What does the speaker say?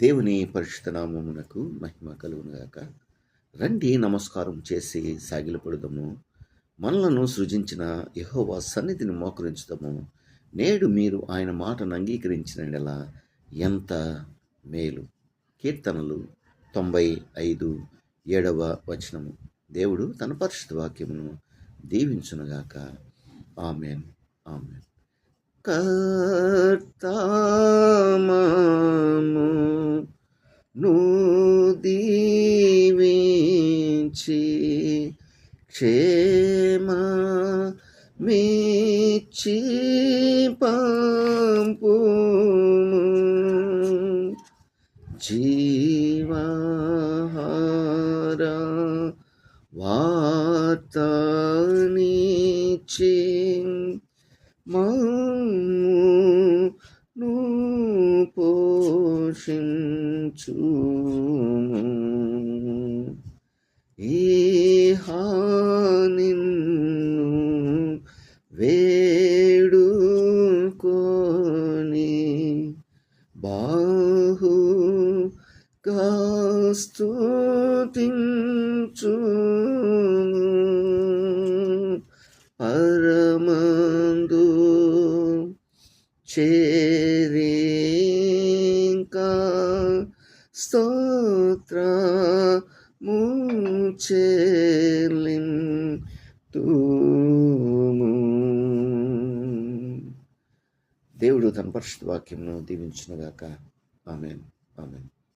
దేవుని పరిశుద్ధ నామమునకు మహిమ కలుగునుగాక. రండి నమస్కారం చేసి సాగిలపడుదము. మనలను సృజించిన యెహోవా సన్నిధిని మోకరించుదము. నేడు మీరు ఆయన మాటను అంగీకరించిన ఎంత మేలు. కీర్తనలు 95:7 దేవుడు తన పరిశుద్ధ వాక్యమును దీవించునుగాక. ఆమేన్, ఆమేన్. కర్తామము ను దీవించి క్షేమమిచ్చి పంపుము. జీవాహార వార్తనిచ్చి మమ్మును పోషించుము. ఈహా నిన్ను వేడుకొని బాహుగా స్తుతించుము. పరమందు చేరింకా స్తోత్రము చెల్లింతుము. దేవుడు తన పరిశుద్ధ వాక్యమును దీవించునుగాక. ఆమేన్, ఆమేన్.